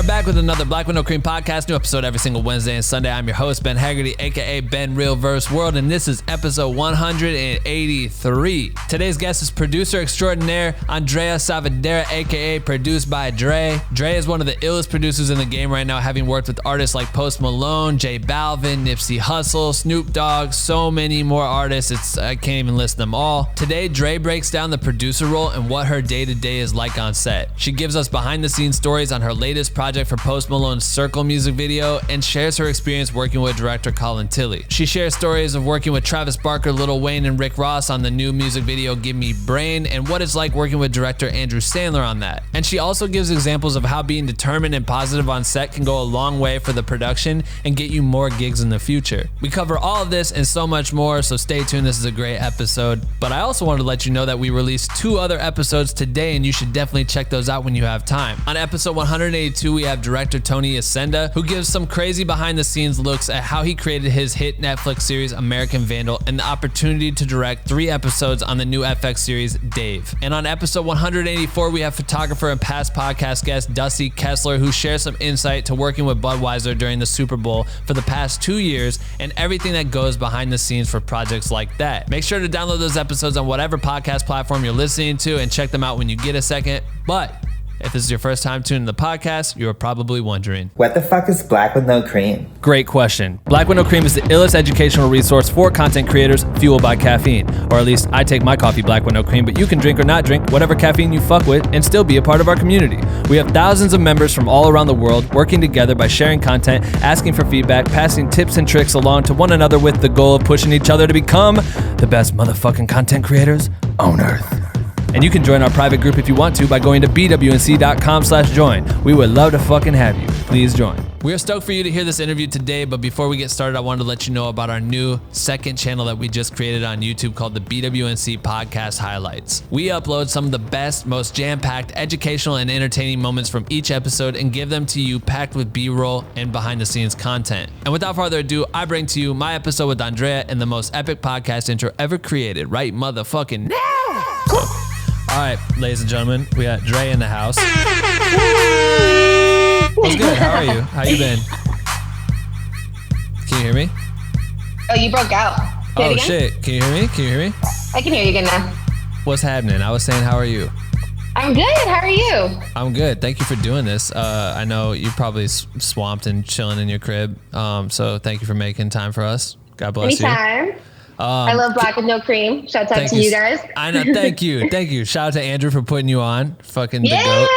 back with another Black with No Cream podcast. New episode every single Wednesday and Sunday. I'm your host, Ben Haggerty, aka Ben Real Verse World, and this is episode 183. Today's guest is producer extraordinaire Andrea Saavedra, aka Produced by Dre. Dre is one of the illest producers in the game right now, having worked with artists like Post Malone, J Balvin, Nipsey Hussle, Snoop Dogg, so many more artists. I can't even list them all. Today, Dre breaks down the producer role and what her day-to-day is like on set. She gives us behind-the-scenes stories on her latest project for Post Malone's Circle music video and shares her experience working with director Colin Tilley. She shares stories of working with Travis Barker, Lil Wayne, and Rick Ross on the new music video Gimme and what it's like working with director Andrea Saavedra on that. And she also gives examples of how being determined and positive on set can go a long way for the production and get you more gigs in the future. We cover all of this and so much more, so stay tuned. This is a great episode. But I also wanted to let you know that we released 2 other episodes today, and you should definitely check those out when you have time. On episode 182, we have director Tony Ascenda, who gives some crazy behind-the-scenes looks at how he created his hit Netflix series American Vandal and the opportunity to direct 3 episodes on the new FX series Dave. And on episode 184, we have photographer and past podcast guest Dusty Kessler, who shares some insight to working with Budweiser during the Super Bowl for the past 2 years and everything that goes behind the scenes for projects like that. Make sure to download those episodes on whatever podcast platform you're listening to and check them out when you get a second. But if this is your first time tuning in the podcast, you are probably wondering, what the fuck is Black with No Cream? Great question. Black with No Cream is the illest educational resource for content creators fueled by caffeine. Or at least I take my coffee black with no cream, but you can drink or not drink whatever caffeine you fuck with and still be a part of our community. We have thousands of members from all around the world working together by sharing content, asking for feedback, passing tips and tricks along to one another with the goal of pushing each other to become the best motherfucking content creators on earth. And you can join our private group if you want to by going to bwnc.com/join. We would love to fucking have you. Please join. We are stoked for you to hear this interview today, but before we get started, I wanted to let you know about our new second channel that we just created on YouTube called the BWNC Podcast Highlights. We upload some of the best, most jam-packed, educational, and entertaining moments from each episode and give them to you packed with B-roll and behind-the-scenes content. And without further ado, I bring to you my episode with Andrea and the most epic podcast intro ever created, right motherfucking now! All right, ladies and gentlemen, we got Dre in the house. What's good? How are you? How you been? Can you hear me? Oh, you broke out. Say it again? Shit. Can you hear me? Can you hear me? I can hear you again now. What's happening? I was saying, how are you? I'm good. How are you? I'm good. Thank you for doing this. I know you're probably swamped and chilling in your crib. So thank you for making time for us. God bless you. Anytime. I love Black with No Cream. Shout out to you guys. I know. Thank you. Thank you. Shout out to Andrew for putting you on. Fucking the goat.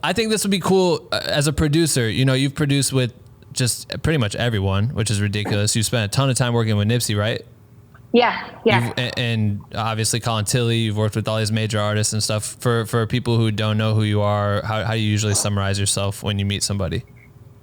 I think this would be cool as a producer. You know, you've produced with just pretty much everyone, which is ridiculous. You spent a ton of time working with Nipsey, right? Yeah. And obviously Colin Tilley, you've worked with all these major artists and stuff. For people who don't know who you are, how do you usually summarize yourself when you meet somebody?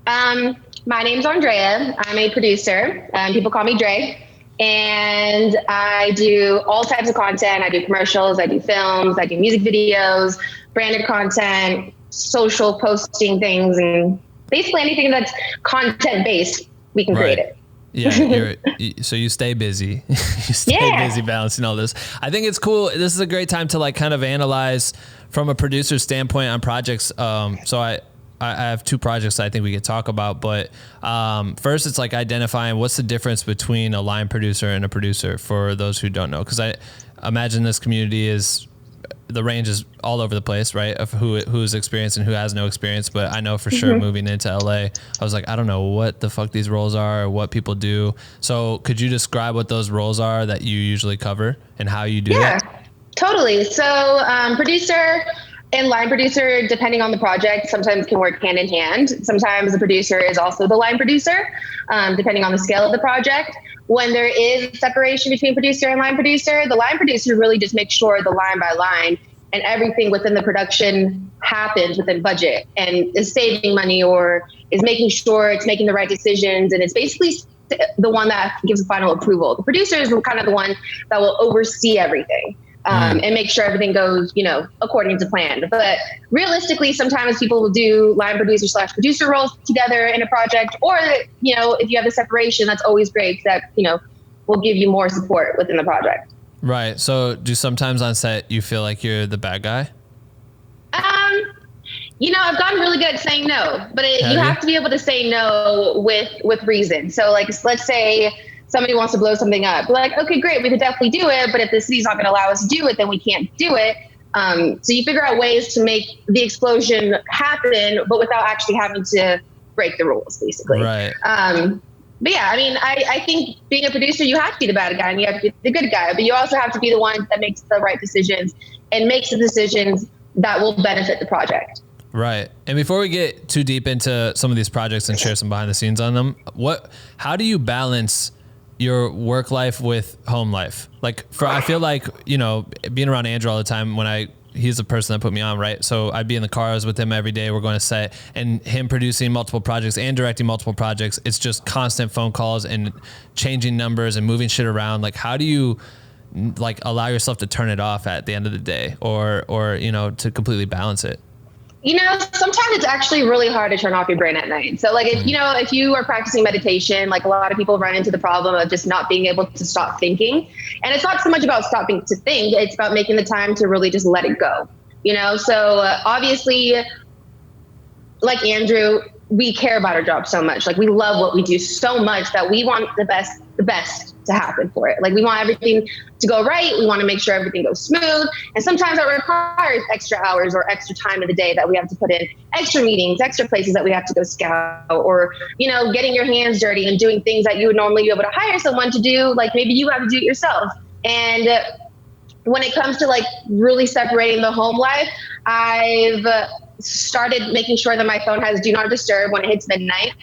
My name's Andrea. I'm a producer. People call me Dre. And I do all types of content. I do commercials, I do films, I do music videos, branded content, social posting things, and basically anything that's content based, we can create it. Yeah, so you stay busy. You stay busy balancing all this. I think it's cool. This is a great time to like kind of analyze from a producer's standpoint on projects. So I have 2 projects that I think we could talk about, but first it's like identifying what's the difference between a line producer and a producer for those who don't know. Because I imagine this community the range is all over the place, right? Of who's experienced and who has no experience. But I know for sure moving into LA, I was like, I don't know what the fuck these roles are or what people do. So could you describe what those roles are that you usually cover and how you do that? Yeah, totally. So producer and line producer, depending on the project, sometimes can work hand in hand. Sometimes the producer is also the line producer, depending on the scale of the project. When there is separation between producer and line producer, the line producer really just makes sure the line by line and everything within the production happens within budget and is saving money or is making sure it's making the right decisions. And it's basically the one that gives the final approval. The producer is kind of the one that will oversee everything. And make sure everything goes, according to plan. But realistically, sometimes people will do line producer / producer roles together in a project, or, if you have a separation, that's always great that, will give you more support within the project. Right. So do sometimes on set you feel like you're the bad guy? I've gotten really good at saying no, but you have to be able to say no with reason. So like, let's say somebody wants to blow something up. We're like, okay, great, we could definitely do it, but if the city's not going to allow us to do it, then we can't do it. So you figure out ways to make the explosion happen, but without actually having to break the rules, basically. Right. But yeah, I mean, I think being a producer, you have to be the bad guy and you have to be the good guy, but you also have to be the one that makes the right decisions and makes the decisions that will benefit the project. Right. And before we get too deep into some of these projects and share some behind the scenes on them, how do you balance your work life with home life? Like I feel like, being around Andrew all the time he's the person that put me on, right? So I'd be in the cars with him every day. We're going to set, and him producing multiple projects and directing multiple projects. It's just constant phone calls and changing numbers and moving shit around. Like, how do you like allow yourself to turn it off at the end of the day or to completely balance it? Sometimes it's actually really hard to turn off your brain at night. So like, if you are practicing meditation, like a lot of people run into the problem of just not being able to stop thinking. And it's not so much about stopping to think, it's about making the time to really just let it go, So obviously, like Andrew, we care about our job so much. Like we love what we do so much that we want the best to happen for it. Like we want everything to go right. We want to make sure everything goes smooth. And sometimes that requires extra hours or extra time of the day that we have to put in, extra meetings, extra places that we have to go scout, or, getting your hands dirty and doing things that you would normally be able to hire someone to do. Like maybe you have to do it yourself. And when it comes to like really separating the home life, I've started making sure that my phone has do not disturb when it hits midnight.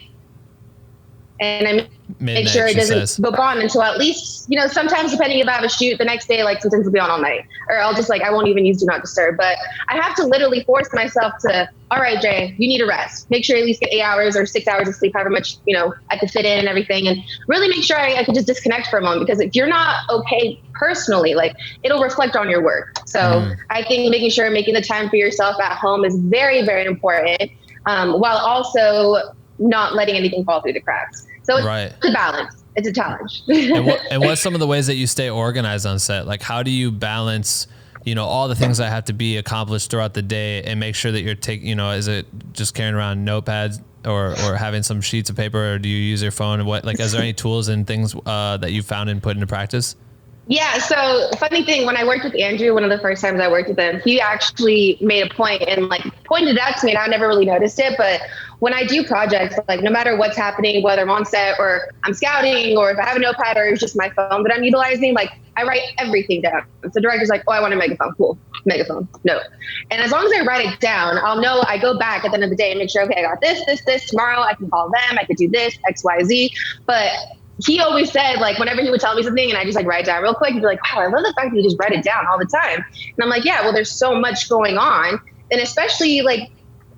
And I make sure it doesn't go on until at least, sometimes depending if I have a shoot the next day, like sometimes it'll be on all night, or I'll just I won't even use do not disturb. But I have to literally force myself to, all right, Jay, you need a rest. Make sure you at least get 8 hours or 6 hours of sleep, however much, I could fit in and everything. And really make sure I could just disconnect for a moment, because if you're not okay personally, like it'll reflect on your work. So I think making the time for yourself at home is very, very important, while also not letting anything fall through the cracks. So it's a balance. It's a challenge. and what's some of the ways that you stay organized on set? Like, how do you balance, all the things that have to be accomplished throughout the day and make sure that you're taking, is it just carrying around notepads or having some sheets of paper, or do you use your phone? And is there any tools and things that you found and put into practice? Yeah. So funny thing, when I worked with Andrew, one of the first times I worked with him, he actually made a point and pointed it out to me, and I never really noticed it. But when I do projects, no matter what's happening, whether I'm on set or I'm scouting, or if I have a notepad or it's just my phone that I'm utilizing, I write everything down. So the director's like, oh, I want a megaphone. Cool. Megaphone. No. And as long as I write it down, I'll know. I go back at the end of the day and make sure, okay, I got this. Tomorrow I can call them. I could do this, X, Y, Z. But he always said, whenever he would tell me something and I just write it down real quick, he'd be like, oh, I love the fact that you just write it down all the time. And I'm like, yeah, well, there's so much going on. And especially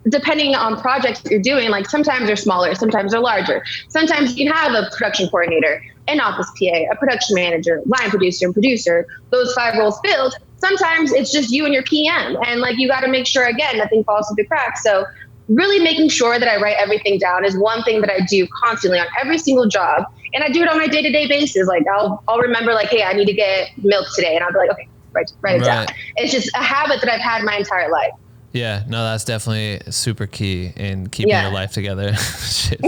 depending on projects that you're doing, sometimes they're smaller, sometimes they're larger. Sometimes you can have a production coordinator, an office PA, a production manager, line producer, and producer, those 5 roles filled. Sometimes it's just you and your PM. And you got to make sure, again, nothing falls through the cracks. So really making sure that I write everything down is one thing that I do constantly on every single job. And I do it on my day-to-day basis. I'll remember hey, I need to get milk today. And I'll be like, okay, write it down. It's just a habit that I've had my entire life. Yeah, no, that's definitely super key in keeping your life together. Shit.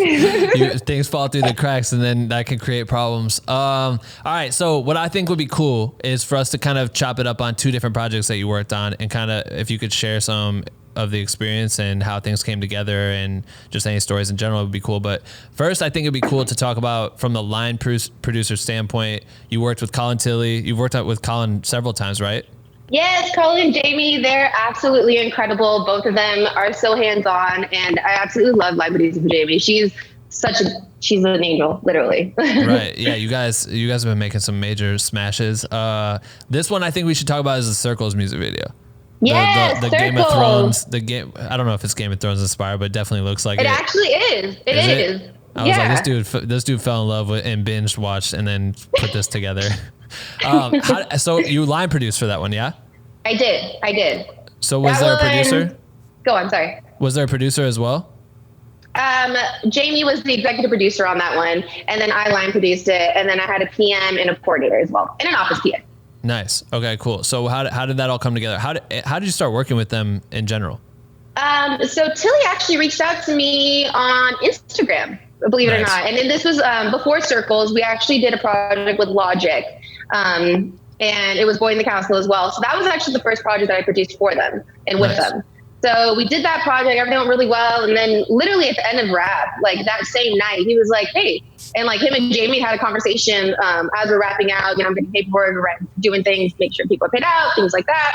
Things fall through the cracks, and then that can create problems. All right, so what I think would be cool is for us to kind of chop it up on 2 different projects that you worked on, and kind of if you could share some of the experience and how things came together, and just any stories in general would be cool. But first, I think it'd be cool to talk about from the line producer standpoint. You worked with Colin Tilley. You've worked out with Colin several times, right? Yes, Colin and Jamie, they're absolutely incredible. Both of them are so hands-on, and I absolutely love line producing for Jamie. She's an angel, literally. Right. Yeah. You guys have been making some major smashes. This one I think we should talk about is the Circles music video. Yes, the Game of Thrones. I don't know if it's Game of Thrones inspired, but it definitely looks like it. It actually is. It is. I was like, this dude fell in love with and binge watched and then put this together. So you line produced for that one, yeah? I did. So was there a producer? Go on, sorry. Was there a producer as well? Jamie was the executive producer on that one, and then I line produced it, and then I had a PM and a coordinator as well, and an office PA. Nice. Okay, cool. So how did that all come together? How did you start working with them in general? So Tilly actually reached out to me on Instagram, believe it or not. And then this was before Circles. We actually did a project with Logic, and it was Boy in the Castle as well. So that was actually the first project that I produced for them and with them. So we did that project, everything went really well. And then literally at the end of Rap, like that same night, he was like, hey, and like him and Jamie had a conversation as we're wrapping out, I'm getting paperwork, doing things, make sure people are paid out, things like that.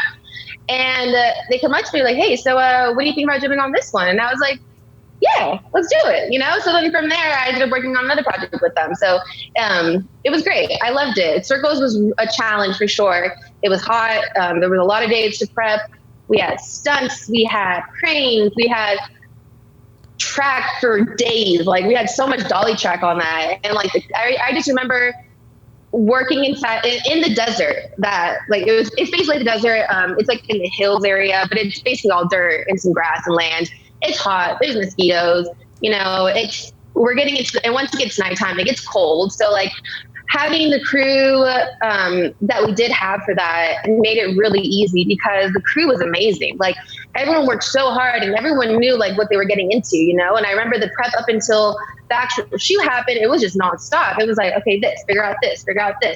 And they come up to me like, hey, so what do you think about jumping on this one? And I was like, yeah, let's do it, So then from there, I ended up working on another project with them. So it was great. I loved it. Circles was a challenge for sure. It was hot. There was a lot of days to prep. We had stunts, we had cranes, we had track for days. Like we had so much dolly track on that. And like, I just remember working inside in the desert that like, it's basically the desert. It's like in the hills area, but it's basically all dirt and some grass and land. It's hot. There's mosquitoes, we're getting into, and once it gets nighttime, it gets cold. So like, having the crew that we did have for that made it really easy because the crew was amazing. Like everyone worked so hard and everyone knew like what they were getting into, And I remember the prep up until the actual shoot happened, it was just nonstop. It was like, okay, figure out this,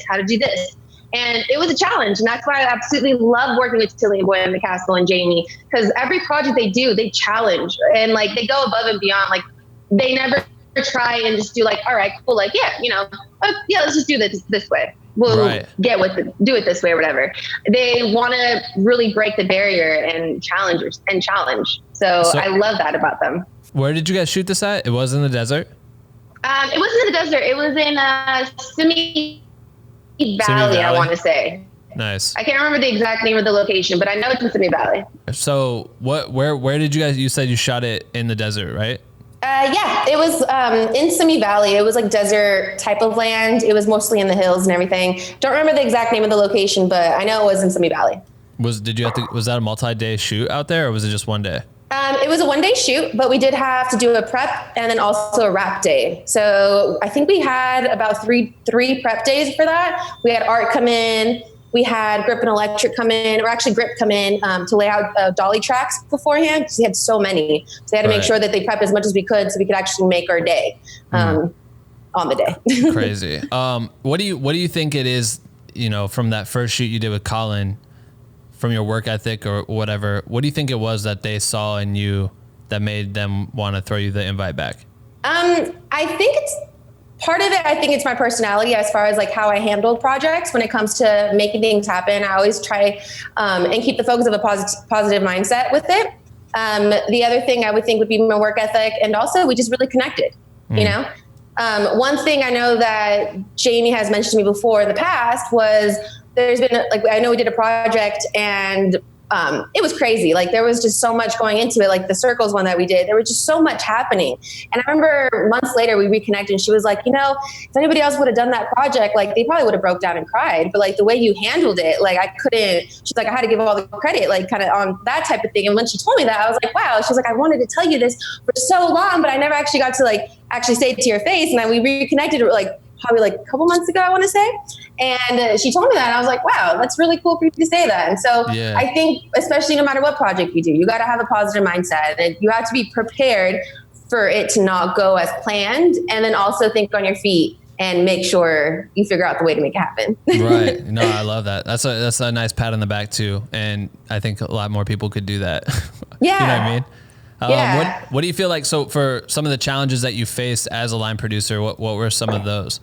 how to do this. And it was a challenge. And that's why I absolutely love working with Tilly and Boy in the Castle and Jamie, because every project they do, they challenge and like they go above and beyond. Like they never try and just do like, all right, cool. Like, let's just do this way. We'll do it this way or whatever. They want to really break the barrier and challenge. So I love that about them. Where did you guys shoot this at? It was in the desert? It wasn't in the desert. It was in Simi Valley, I want to say. Nice. I can't remember the exact name of the location, but I know it's in Simi Valley. So where did you said you shot it in the desert, right? Yeah, it was in Simi Valley. It was like desert type of land. It was mostly in the hills and everything. Don't remember the exact name of the location, but I know it was in Simi Valley. Was that a multi-day shoot out there, or was it just one day? It was a one-day shoot, but we did have to do a prep and then also a wrap day. So I think we had about three prep days for that. We had Art come in. We had Grip and Electric come in, or actually Grip come in to lay out dolly tracks beforehand because we had so many. So they had to make sure that they prepped as much as we could so we could actually make our day on the day. Crazy. What do you think it is, from that first shoot you did with Colin, from your work ethic or whatever, what do you think it was that they saw in you that made them want to throw you the invite back? I think it's part of it. I think it's my personality as far as like how I handle projects when it comes to making things happen. I always try and keep the focus of a positive mindset with it. The other thing I would think would be my work ethic, and also we just really connected, One thing I know that Jamie has mentioned to me before in the past was there's been I know we did a project and it was crazy. Like there was just so much going into it. Like the Circles one that we did, there was just so much happening. And I remember months later we reconnected and she was like, if anybody else would have done that project, like they probably would have broke down and cried. But like the way you handled it, like I couldn't, she's like, I had to give all the credit, like kind of on that type of thing. And when she told me that, I was like, wow. She's like, I wanted to tell you this for so long, but I never actually got to actually say it to your face. And then we reconnected probably a couple months ago, I want to say. And she told me that and I was like, wow, that's really cool for you to say that. And so I think, especially no matter what project you do, you got to have a positive mindset and you have to be prepared for it to not go as planned. And then also think on your feet and make sure you figure out the way to make it happen. Right. No, I love that. That's a nice pat on the back too. And I think a lot more people could do that. Yeah. You know what I mean? Yeah. What do you feel like? So for some of the challenges that you faced as a line producer, what were some of those?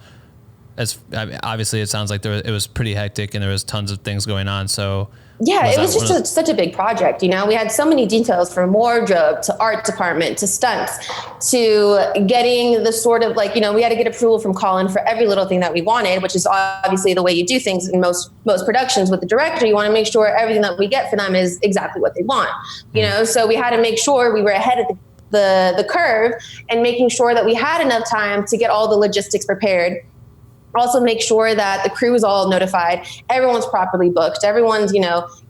Obviously it sounds like it was pretty hectic and there was tons of things going on. So yeah, it was just such a big project. We had so many details from wardrobe to art department to stunts to getting the sort of we had to get approval from Colin for every little thing that we wanted, which is obviously the way you do things in most productions with the director. You want to make sure everything that we get for them is exactly what they want, so we had to make sure we were ahead of the curve and making sure that we had enough time to get all the logistics prepared. Also make sure that the crew is all notified. Everyone's properly booked. Everyone's,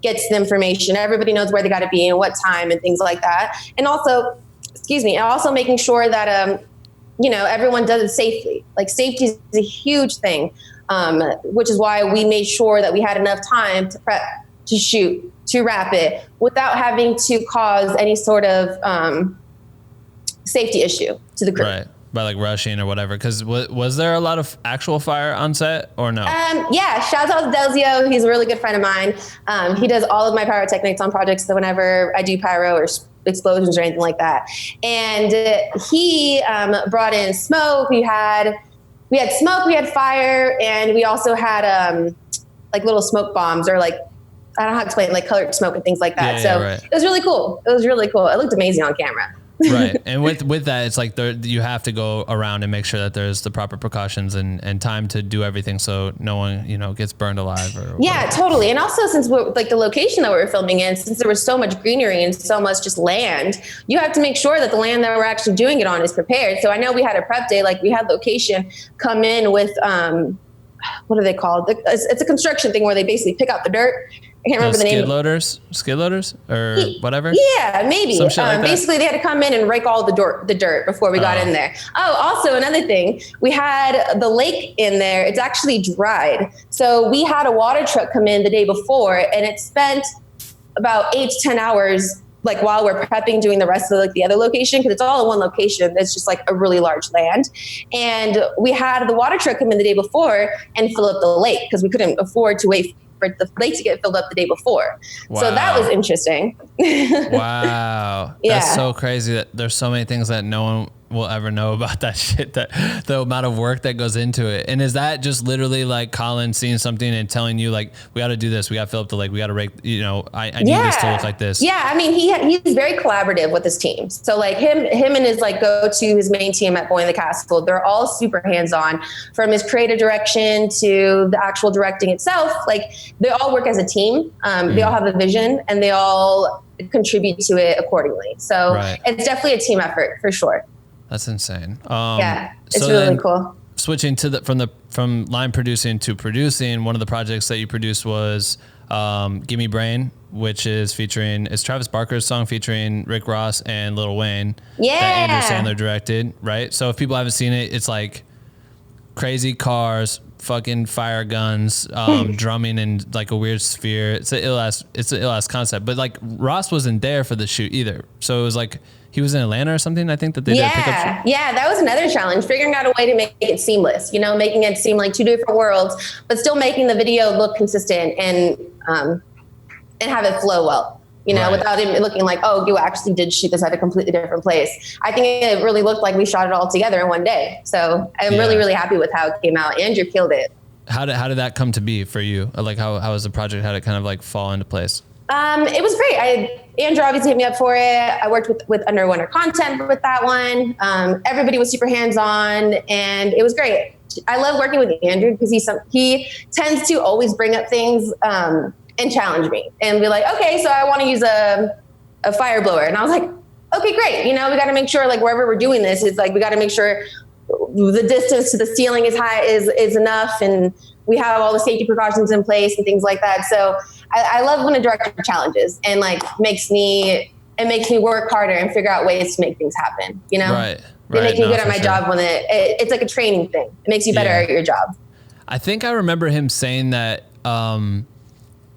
gets the information. Everybody knows where they got to be and what time and things like that. And also, making sure that, everyone does it safely. Like safety is a huge thing, which is why we made sure that we had enough time to prep to shoot, to wrap it without having to cause any sort of safety issue to the crew. Right. By like rushing or whatever. Because was there a lot of actual fire on set or no? Yeah. Shout out to Delzio. He's a really good friend of mine. He does all of my pyrotechnics on projects. So whenever I do pyro or explosions or anything like that. And he brought in smoke. We had smoke, we had fire, and we also had like little smoke bombs or like, I don't know how to explain it, like colored smoke and things like that. Right. It was really cool. It looked amazing on camera. Right. And with that, it's like you have to go around and make sure that there's the proper precautions and time to do everything so no one, gets burned alive. Yeah, totally. And also since we're like the location that we were filming in, since there was so much greenery and so much just land, you have to make sure that the land that we're actually doing it on is prepared. So I know we had a prep day, like we had location come in with, what are they called? It's a construction thing where they basically pick out the dirt. I can't remember the name. Skid loaders or whatever? Yeah, maybe. Some shit like that. Basically, they had to come in and rake all the dirt before we got in there. Oh, also another thing, we had the lake in there. It's actually dried. So we had a water truck come in the day before, and it spent about 8 to 10 hours like while we're prepping, doing the rest of like the other location, because it's all in one location. It's just like a really large land. And we had the water truck come in the day before and fill up the lake because we couldn't afford to wait for the lake to get filled up the day before. Wow. So that was interesting. Wow. Yeah. That's so crazy that there's so many things that no one will ever know about that shit, that the amount of work that goes into it. And is that just literally like Colin seeing something and telling you like, we got to do this, we got to fill up the lake, we got to rake, I need this to look like this? Yeah. I mean, he's very collaborative with his team. So like him and his like go to his main team at Boy in the Castle, they're all super hands-on, from his creative direction to the actual directing itself. Like they all work as a team. They all have a vision and they all contribute to it accordingly. So It's definitely a team effort for sure. That's insane. It's really cool. Switching to from line producing to producing, one of the projects that you produced was Gimme Brain, which is Travis Barker's song featuring Rick Ross and Lil Wayne. Yeah. That Andrea Saavedra directed, right? So if people haven't seen it, it's like crazy cars, fucking fire guns, drumming in like a weird sphere. It's an ill ass concept. But like Ross wasn't there for the shoot either. So it was like he was in Atlanta or something. I think that they did a pickup shoot. Yeah, that was another challenge, figuring out a way to make it seamless, making it seem like two different worlds, but still making the video look consistent and have it flow well, without it looking like, oh, you actually did shoot this at a completely different place. I think it really looked like we shot it all together in one day. So I'm really, really happy with how it came out. Andrew killed it. How did that come to be for you? Like how was the project? How did it kind of like fall into place? It was great. Andrew obviously hit me up for it. I worked with Underwater Content with that one. Everybody was super hands-on and it was great. I love working with Andrew because he tends to always bring up things and challenge me and be like, okay, so I want to use a fire blower. And I was like, okay, great. We got to make sure like wherever we're doing this, it's like, we got to make sure the distance to the ceiling is enough. And we have all the safety precautions in place and things like that. So I love when a director challenges and like makes me work harder and figure out ways to make things happen. Right. It makes me good at my job when it's like a training thing. It makes you better at your job. I think I remember him saying that.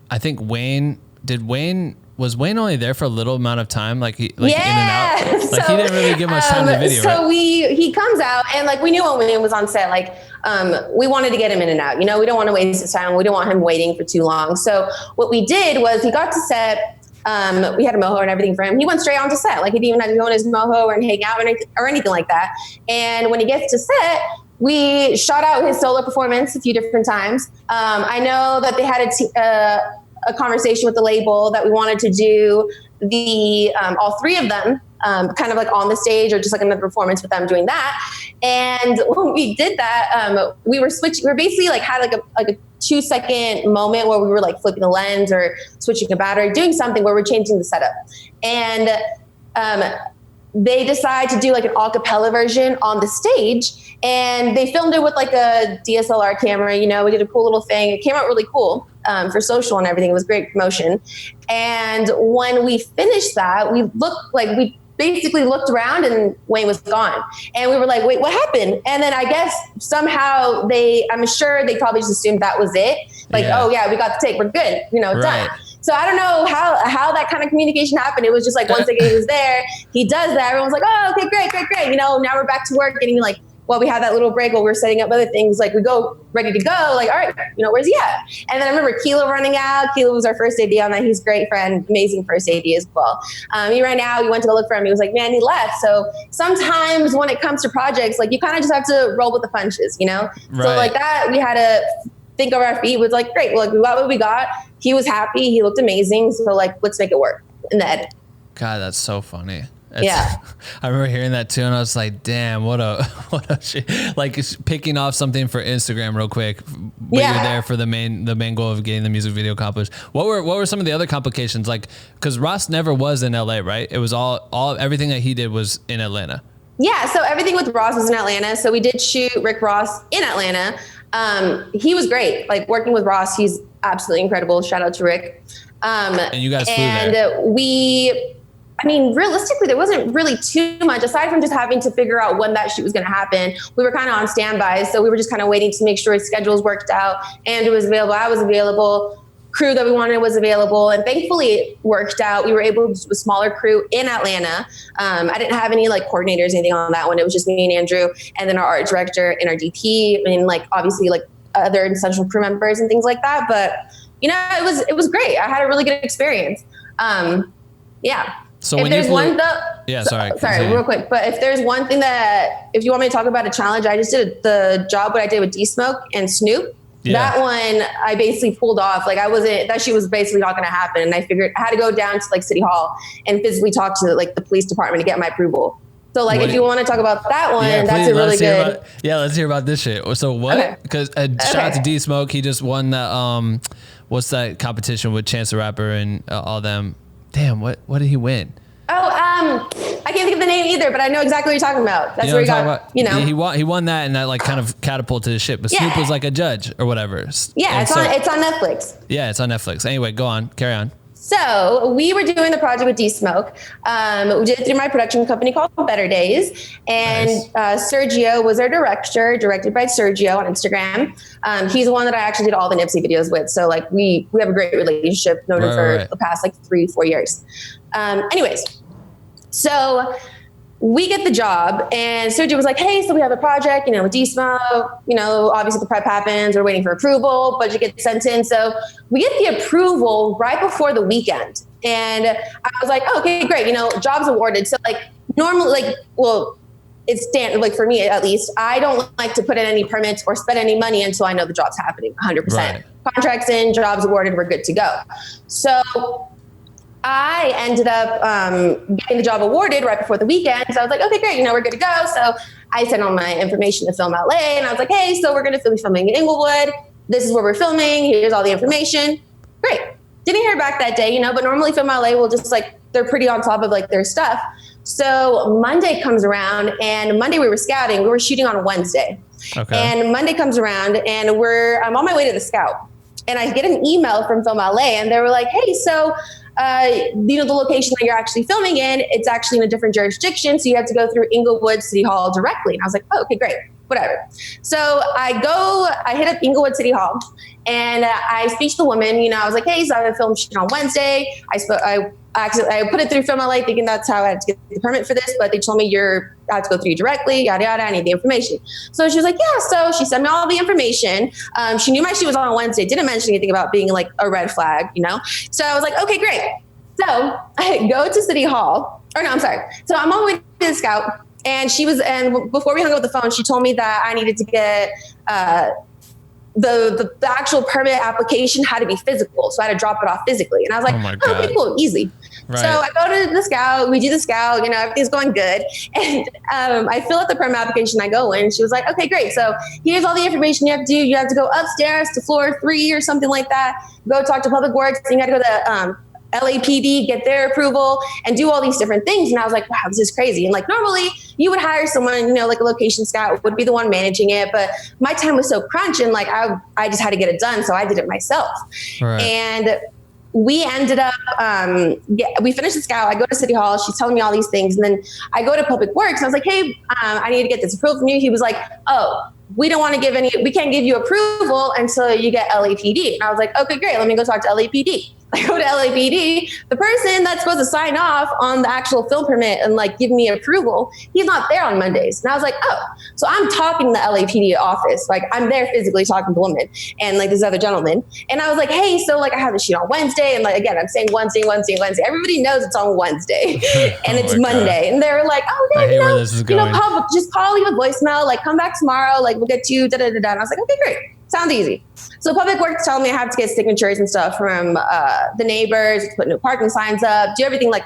I think was Wayne only there for a little amount of time, like in and out? Like he didn't really get much time in the video, so right? he comes out and like we knew when Wayne was on set, like we wanted to get him in and out. We don't want to waste his time. We don't want him waiting for too long. So what we did was he got to set. We had a moho and everything for him. He went straight onto set. Like he didn't even have to go in his moho and hang out or anything like that. And when he gets to set, we shot out his solo performance a few different times. I know that they had a conversation with the label that we wanted to do all three of them kind of like on the stage or just like another performance with them doing that. And when we did that, we were basically like had like a 2-second moment where we were like flipping the lens or switching a battery, doing something where we're changing the setup. And they decided to do like an a cappella version on the stage, and they filmed it with like a DSLR camera. We did a cool little thing. It came out really cool for social and everything. It was great promotion. And when we finished that, we basically looked around and Wayne was gone. And we were like, wait, what happened? And then I guess somehow I'm sure they probably just assumed that was it. Like, oh yeah, we got the take, we're good, done. So I don't know how that kind of communication happened. It was just like, once again, he was there, he does that. Everyone's like, oh, okay, great. Now we're back to work, getting like, well, we had that little break while we were setting up other things. Like we go ready to go, like, all right, where's he at? And then I remember Kilo running out. Kilo was our first AD on that. He's a great friend, amazing first AD as well. He ran out, we went to go look for him. He was like, man, he left. So sometimes when it comes to projects, like you kind of just have to roll with the punches, Right. So like that, we had to think of our feet. It was like, great, well, like, we got what we got. He was happy. He looked amazing. So like, let's make it work in the edit. God, that's so funny. Yeah. I remember hearing that too, and I was like, "Damn, what a shit!" Like picking off something for Instagram real quick. But you're there for the main goal of getting the music video accomplished. What were some of the other complications? Like, because Ross never was in LA, right? It was everything that he did was in Atlanta. Yeah. So everything with Ross was in Atlanta. So we did shoot Rick Ross in Atlanta. He was great. Like working with Ross, he's absolutely incredible. Shout out to Rick. And you guys flew there. Realistically, there wasn't really too much aside from just having to figure out when that shoot was going to happen. We were kind of on standby. So we were just kind of waiting to make sure his schedules worked out. Andrew was available. I was available. Crew that we wanted was available. And thankfully it worked out. We were able to do a smaller crew in Atlanta. I didn't have any like coordinators, anything on that one. It was just me and Andrew and then our art director and our DP and like obviously like other essential crew members and things like that. But it was great. I had a really good experience. Yeah. So if when there's sorry, real quick. But if there's one thing that, if you want me to talk about a challenge, I just did the job what I did with D Smoke and Snoop. Yeah. That one I basically pulled off. Like that shit was basically not going to happen. And I figured I had to go down to like City Hall and physically talk to like the police department to get my approval. So like, if you want to talk about that one, that's a really good. Let's hear about this shit. So what? Because shout out to D Smoke. He just won that. What's that competition with Chance the Rapper and all them? Damn, what did he win? I can't think of the name either, but I know exactly what you're talking about. That's where he got, He won that, and that like kind of catapulted his ship. But Snoop was like a judge or whatever. Yeah, it's on Netflix. Yeah, it's on Netflix. Anyway, go on, carry on. So we were doing the project with D Smoke. We did it through my production company called Better Days. And Sergio was our director, directed by Sergio on Instagram. He's the one that I actually did all the Nipsey videos with. So like we have a great relationship, known him for the past like 3-4 years. Anyways, so we get the job and Sergio was like, hey, so we have a project, with D Smoke, obviously the prep happens, we're waiting for approval, budget gets sent in. So we get the approval right before the weekend. And I was like, oh, okay, great. Jobs awarded. So like normally, it's standard, like for me at least, I don't like to put in any permits or spend any money until I know the job's happening 100%. Right. Contracts in, jobs awarded, we're good to go. So I ended up getting the job awarded right before the weekend. So I was like, okay, great. We're good to go. So I sent all my information to Film LA and I was like, hey, so we're going to be filming in Inglewood. This is where we're filming. Here's all the information. Great. Didn't hear back that day, but normally Film LA will just they're pretty on top of their stuff. So Monday comes around and Monday we were scouting. We were shooting on Wednesday. Okay. And Monday comes around and I'm on my way to the scout. And I get an email from Film LA and they were like, hey, so the location that you're actually filming in, it's actually in a different jurisdiction. So you have to go through Inglewood City Hall directly. And I was like, oh, okay, great, whatever. So I hit up Inglewood City Hall and I speak to the woman, I was like, hey, so I have a film shoot on Wednesday. I put it through Film LA thinking that's how I had to get the permit for this, but they told me I have to go through you directly, yada, yada, I need the information. So she was like, yeah, so she sent me all the information. She knew my shoot was on Wednesday, didn't mention anything about being a red flag, So I was like, okay, great. So I go to City Hall, So I'm on my way to the scout and before we hung up the phone, she told me that I needed to get, the actual permit application had to be physical. So I had to drop it off physically. And I was like, oh, okay, cool, easy. Right. So I go to the scout, we do the scout, everything's going good. And I fill out the permit application, I go in, she was like, okay, great. So here's all the information you have to do. You have to go upstairs to floor 3 or something like that. Go talk to Public Works. You got to go to LAPD, get their approval and do all these different things. And I was like, wow, this is crazy. And normally you would hire someone, like a location scout would be the one managing it. But my time was so crunch and I just had to get it done. So I did it myself. Right. And we ended up, we finished the scout. I go to City Hall. She's telling me all these things. And then I go to Public Works. And I was like, hey, I need to get this approval from you. He was like, oh, we can't give you approval until you get LAPD. And I was like, okay, great. Let me go talk to LAPD. I go to LAPD, the person that's supposed to sign off on the actual film permit and like give me approval, he's not there on Mondays. And I was like, oh, so I'm talking to the LAPD office. Like I'm there physically talking to the woman and like this other gentleman. And I was like, hey, so like I have a shoot on Wednesday. And like, again, I'm saying Wednesday. Everybody knows it's on Wednesday and it's Monday. God. And they were like, oh yeah, just call, leave a voicemail, like come back tomorrow. Like we'll get you, And I was like, okay, great. Sounds easy. So Public Works told me I have to get signatures and stuff from the neighbors, put new parking signs up, do everything like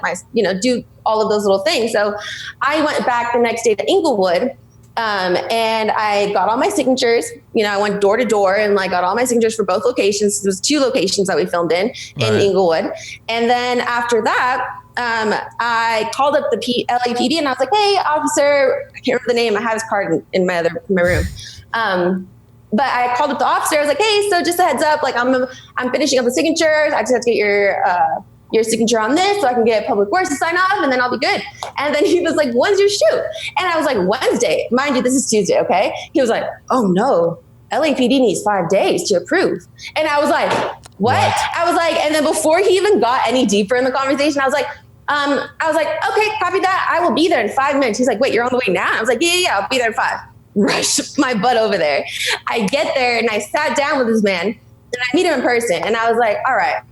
do all of those little things. So I went back the next day to Inglewood and I got all my signatures. I went door to door and like got all my signatures for both locations. There was 2 locations that we filmed in Inglewood. And then after that, I called up the LAPD and I was like, hey, officer, I can't remember the name. I have his card in my room. But I called up the officer. I was like, hey, so just a heads up, like I'm finishing up the signatures. I just have to get your signature on this so I can get Public Works to sign off and then I'll be good. And then he was like, when's your shoot? And I was like, Wednesday. Mind you, this is Tuesday, okay? He was like, oh no, LAPD needs 5 days to approve. And I was like, what? I was like, and then before he even got any deeper in the conversation, I was like, okay, copy that. I will be there in 5 minutes. He's like, wait, you're on the way now? I was like, yeah, I'll be there in 5. Rushed my butt over there. I get there and I sat down with this man and I meet him in person and I was like, all right,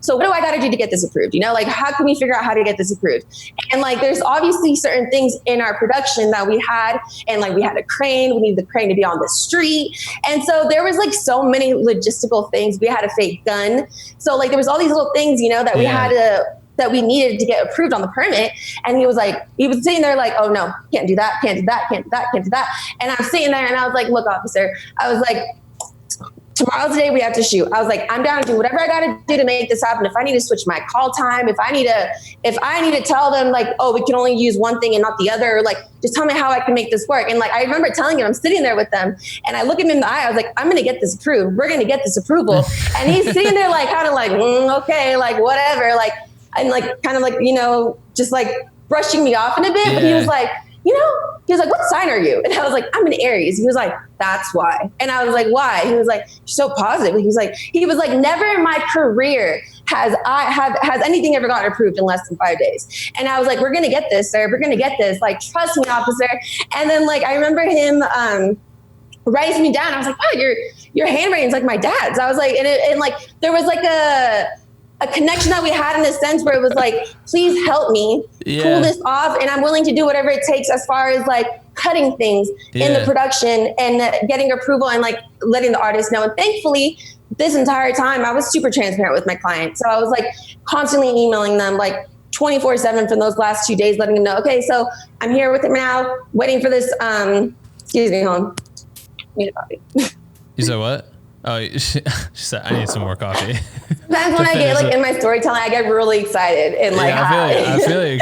so what do I got to do to get this approved? Like how can we figure out how to get this approved? And like there's obviously certain things in our production that we had, and like we had a crane, we needed the crane to be on the street. And so there was like so many logistical things. We had a fake gun. So like there was all these little things, that we had to that we needed to get approved on the permit. And he was sitting there like, oh no, can't do that. And I'm sitting there and I was like, look, officer, I was like, tomorrow's the day we have to shoot. I was like, I'm down to do whatever I got to do to make this happen. If I need to switch my call time, if I need to tell them like, oh, we can only use one thing and not the other, like, just tell me how I can make this work. And like, I remember telling him, I'm sitting there with them and I look him in the eye. I was like, I'm going to get this approved. We're going to get this approval. And he's sitting there like, kind of like, okay, like whatever. Like, and like, kind of like, just like brushing me off in a bit. Yeah. But he was like, he was like, what sign are you? And I was like, I'm an Aries. He was like, that's why. And I was like, why? He was like, you're so positive. He was like, never in my career has anything ever gotten approved in less than 5 days. And I was like, we're going to get this, sir. We're going to get this. Like, trust me, officer. And then like, I remember him, writing me down. I was like, wow, your handwriting's like my dad's. I was like, and like, there was like a connection that we had in a sense where it was like, please help me pull this off. And I'm willing to do whatever it takes as far as like cutting things in the production and getting approval and like letting the artist know. And thankfully this entire time I was super transparent with my client. So I was like constantly emailing them like 24/7 for those last 2 days, letting them know, okay, so I'm here with him now, waiting for this, excuse me, hold on. Need a coffee. You said what? Oh, she said, I need some more coffee. Sometimes when I get like in my storytelling, I get really excited and like, I feel you.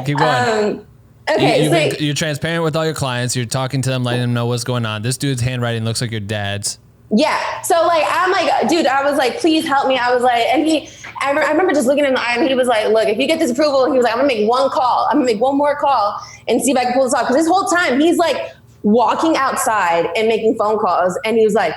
Keep going. Okay. You're transparent with all your clients. You're talking to them, letting them know what's going on. This dude's handwriting looks like your dad's. Yeah. So like, I'm like, dude, I was like, please help me. I was like, and I remember just looking in the eye and he was like, look, if you get this approval, he was like, I'm gonna make one call. I'm gonna make one more call and see if I can pull this off. Cause this whole time he's like walking outside and making phone calls. And he's like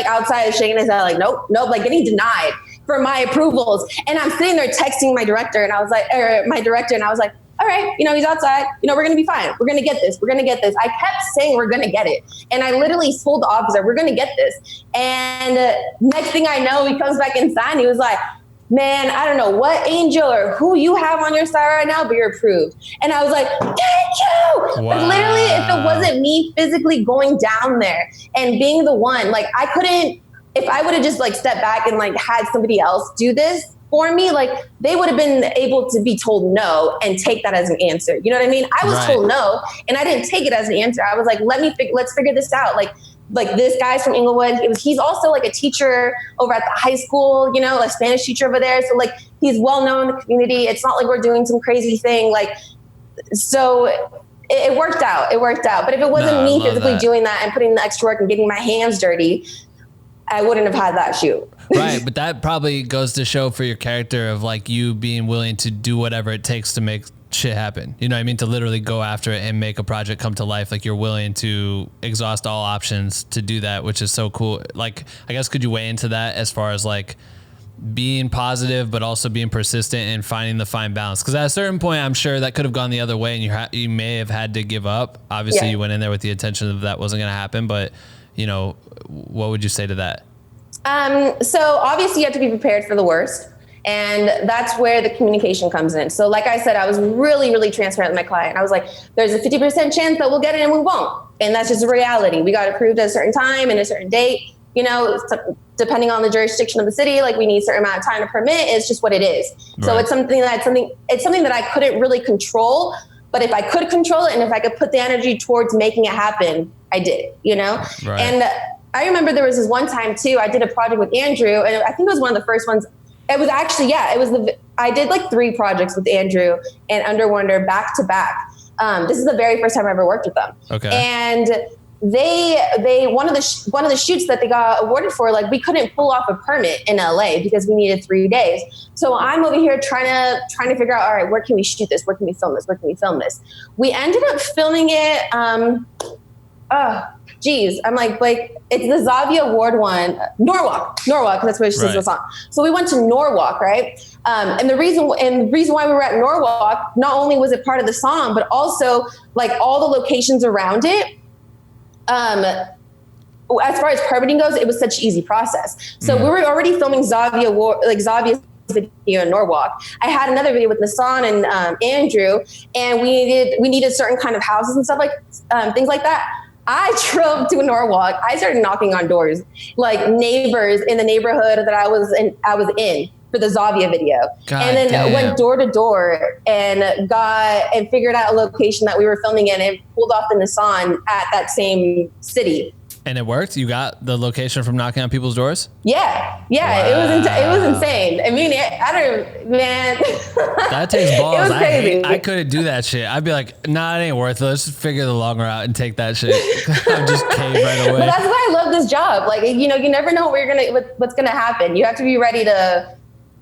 outside shaking his head like, nope, like getting denied for my approvals. And I'm sitting there texting my director and I was like, all right, he's outside, we're going to be fine. We're going to get this. I kept saying, we're going to get it. And I literally told the officer, we're going to get this. And next thing I know, he comes back inside and he was like, man, I don't know what angel or who you have on your side right now, but you're approved. And I was like, thank you. Wow. But literally, if it wasn't me physically going down there and being the one, like I couldn't, if I would have just like stepped back and like had somebody else do this for me, like they would have been able to be told no and take that as an answer. You know what I mean? I was told no and I didn't take it as an answer. I was like, let's figure this out. Like this guy's from Inglewood. He's also like a teacher over at the high school, a Spanish teacher over there. So like he's well known in the community. It's not like we're doing some crazy thing. Like, so it worked out. But if it wasn't me physically doing that and putting the extra work and getting my hands dirty, I wouldn't have had that shoot. Right. But that probably goes to show for your character of like you being willing to do whatever it takes to make shit happen. You know what I mean? To literally go after it and make a project come to life. Like you're willing to exhaust all options to do that, which is so cool. Like, I guess, could you weigh into that as far as like being positive, but also being persistent and finding the fine balance. Because at a certain point, I'm sure that could have gone the other way, and you may have had to give up. Obviously, you went in there with the intention that wasn't going to happen. But what would you say to that? So obviously, you have to be prepared for the worst, and that's where the communication comes in. So, like I said, I was really, really transparent with my client. I was like, "There's a 50% chance that we'll get it, and we won't, and that's just a reality. We got approved at a certain time and a certain date." Depending on the jurisdiction of the city, like we need a certain amount of time to permit. It's just what it is. Right. So it's something that I couldn't really control. But if I could control it and if I could put the energy towards making it happen, I did. Right. And I remember there was this one time too. I did a project with Andrew, and I think it was one of the first ones. It was actually I did like 3 projects with Andrew and Under Wonder back to back. This is the very first time I ever worked with them. Okay. And they one of the shoots that they got awarded for, like we couldn't pull off a permit in LA because we needed 3 days. So I'm over here trying to figure out, all right, where can we shoot this? Where can we film this? Where can we film this? We ended up filming it. I'm like it's the Zavia Award one, Norwalk, because that's where she says the song. So we went to Norwalk, right? And the reason why we were at Norwalk, not only was it part of the song, but also like all the locations around it. As far as permitting goes, it was such an easy process. So we were already filming Zavia's video in Norwalk. I had another video with Nassan and Andrew, and we needed certain kind of houses and stuff things like that. I drove to Norwalk. I started knocking on doors, like neighbors in the neighborhood that I was in for the Zavia video. God, and then went door to door and figured out a location that we were filming in and pulled off the Nissan at that same city. And it worked? You got the location from knocking on people's doors? Yeah. Wow. It was insane. I mean, that takes balls. It was crazy. I couldn't do that shit. I'd be like, nah, it ain't worth it. Let's just figure the long route and take that shit. I'd just cave right away. But that's why I love this job. Like, you never know what's gonna happen. You have to be ready to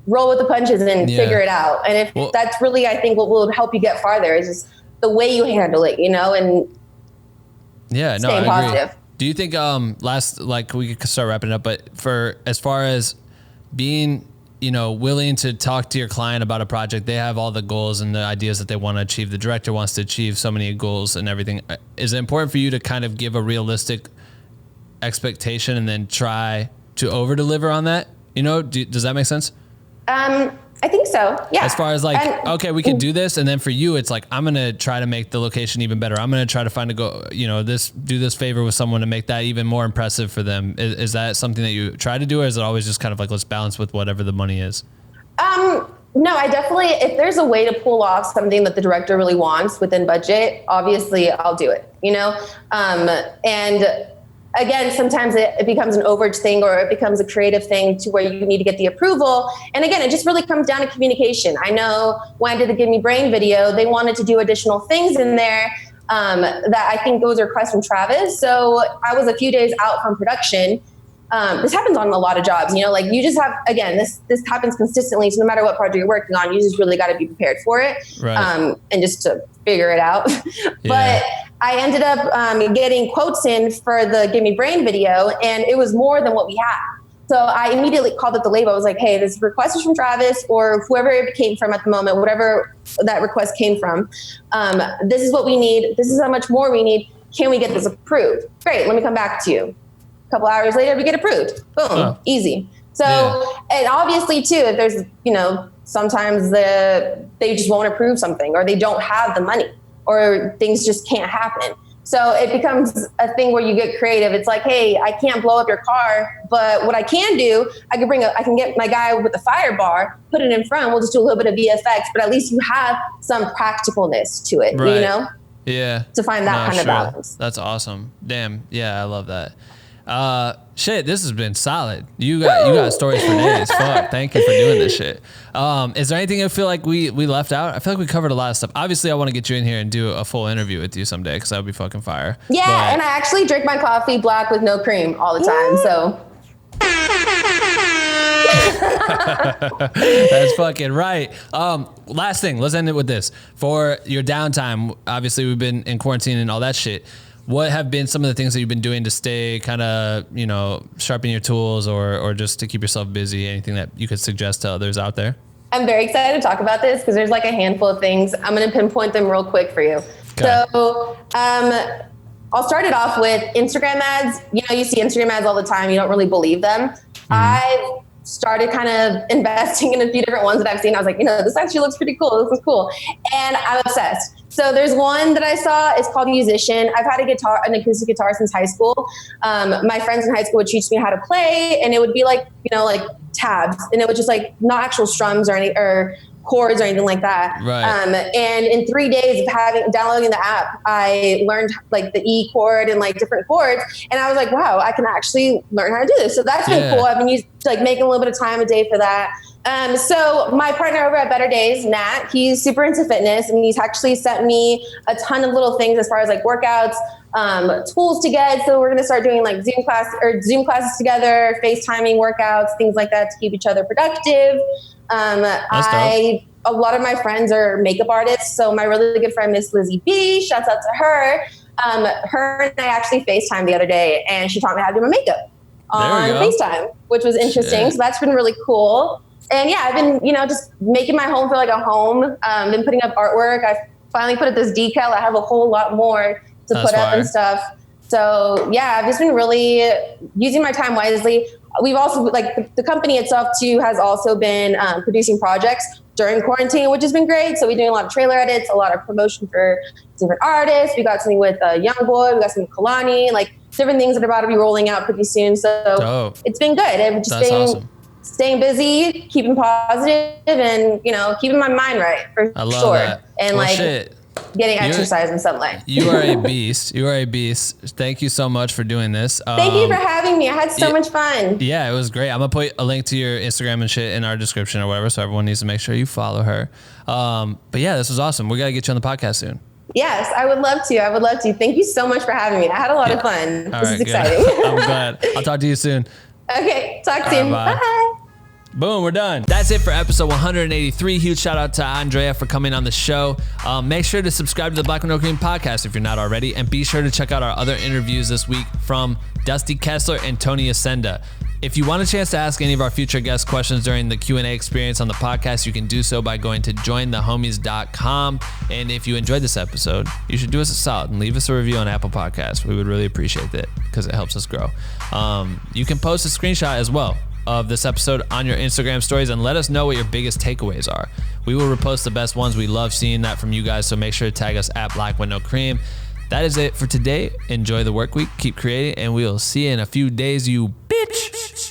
roll with the punches and figure it out. And that's really, I think, what will help you get farther is just the way you handle it, and staying positive. Do you think we could start wrapping it up, but for as far as being, willing to talk to your client about a project, they have all the goals and the ideas that they want to achieve. The director wants to achieve so many goals and everything. Is it important for you to kind of give a realistic expectation and then try to over deliver on that? Does that make sense? I think so. Yeah. As far as okay, we can do this. And then for you, it's like, I'm going to try to make the location even better. I'm going to try to do this favor with someone to make that even more impressive for them. Is that something that you try to do? Or is it always just kind of like, let's balance with whatever the money is? No, I definitely, if there's a way to pull off something that the director really wants within budget, obviously I'll do it, and again, sometimes it becomes an overage thing or it becomes a creative thing to where you need to get the approval. And again, it just really comes down to communication. I know when I did the Gimme Brain video, they wanted to do additional things in there that I think was a request from Travis. So I was a few days out from production. This happens on a lot of jobs, you just have, again, this happens consistently. So no matter what project you're working on, you just really got to be prepared for it. Right. And just to figure it out. But I ended up getting quotes in for the Gimme Brain video, and it was more than what we had. So I immediately called up the label. I was like, hey, this request is from Travis or whoever it came from at the moment, whatever that request came from. This is what we need. This is how much more we need. Can we get this approved? Great. Let me come back to you. A couple hours later, we get approved. Boom. Easy. So, and obviously too, if there's, sometimes they just won't approve something or they don't have the money or things just can't happen. So it becomes a thing where you get creative. It's like, hey, I can't blow up your car, but what I can do, I can get my guy with the fire bar, put it in front. We'll just do a little bit of VFX, but at least you have some practicalness to it, Yeah. To find that kind of balance. That's awesome. Damn. Yeah, I love that. Shit, this has been solid. You got stories for days. Fuck, thank you for doing this shit. Is there anything you feel like we left out? I feel like we covered a lot of stuff. Obviously, I want to get you in here and do a full interview with you someday because that would be fucking fire. Yeah, and I actually drink my coffee black with no cream all the time, so. That's fucking right. Last thing, let's end it with this. For your downtime, obviously we've been in quarantine and all that shit. What have been some of the things that you've been doing to stay kind of, you know, sharpen your tools or just to keep yourself busy? Anything that you could suggest to others out there? I'm very excited to talk about this because there's like a handful of things. I'm going to pinpoint them real quick for you. Okay. So I'll start it off with Instagram ads. You know, you see Instagram ads all the time. You don't really believe them. I've started kind of investing in a few different ones that I've seen. I was like, you know, this actually looks pretty cool. This is cool. And I'm obsessed. So there's one that I saw. It's called Musician. I've had an acoustic guitar since high school. My friends in high school would teach me how to play, and it would be like, you know, like tabs, and it was just like not actual strums or chords or anything like that. Right. And in 3 days of downloading the app, I learned like the E chord and like different chords. And I was like, wow, I can actually learn how to do this. So that's been cool. I've been like making a little bit of time a day for that. So my partner over at Better Days, Nat, he's super into fitness, and he's actually sent me a ton of little things as far as like workouts, tools to get. So we're going to start doing like Zoom classes together, FaceTiming workouts, things like that to keep each other productive. A lot of my friends are makeup artists. So my really good friend, Miss Lizzie B, shouts out to her. Her and I actually FaceTimed the other day, and she taught me how to do my makeup on FaceTime, which was interesting. Shit. So that's been really cool. And yeah, I've been, you know, just making my home feel like a home. Been putting up artwork. I finally put up this decal. I have a whole lot more to put up and stuff. So yeah, I've just been really using my time wisely. We've also, like the company itself too, has also been producing projects during quarantine, which has been great. So we're doing a lot of trailer edits, a lot of promotion for different artists. We got something with Young Boy, we got something with Kalani, like different things that are about to be rolling out pretty soon. So it's been good. I've just been awesome. Staying busy, keeping positive, and, you know, keeping my mind right for sure. That. And getting exercise in sunlight. You are a beast. You are a beast. Thank you so much for doing this. Thank you for having me. I had so much fun. Yeah, it was great. I'm going to put a link to your Instagram and shit in our description or whatever, so everyone needs to make sure you follow her. But yeah, this was awesome. We got to get you on the podcast soon. Yes, I would love to. Thank you so much for having me. I had a lot of fun. This is exciting. I'm glad. I'll talk to you soon. Okay, talk soon. Bye. Boom, we're done. That's it for episode 183. Huge shout out to Andrea for coming on the show. Make sure to subscribe to the Black with No Cream podcast if you're not already, and be sure to check out our other interviews this week from Dusty Kessler and Tony Ascenda. If you want a chance to ask any of our future guest questions during the Q&A experience on the podcast, you can do so by going to jointhehomies.com. And if you enjoyed this episode, you should do us a solid and leave us a review on Apple Podcasts. We would really appreciate it because it helps us grow. You can post a screenshot as well of this episode on your Instagram stories and let us know what your biggest takeaways are. We will repost the best ones. We love seeing that from you guys, so make sure to tag us at Black with No Cream. That is it for today. Enjoy the work week, keep creating, and we'll see you in a few days, you bitch.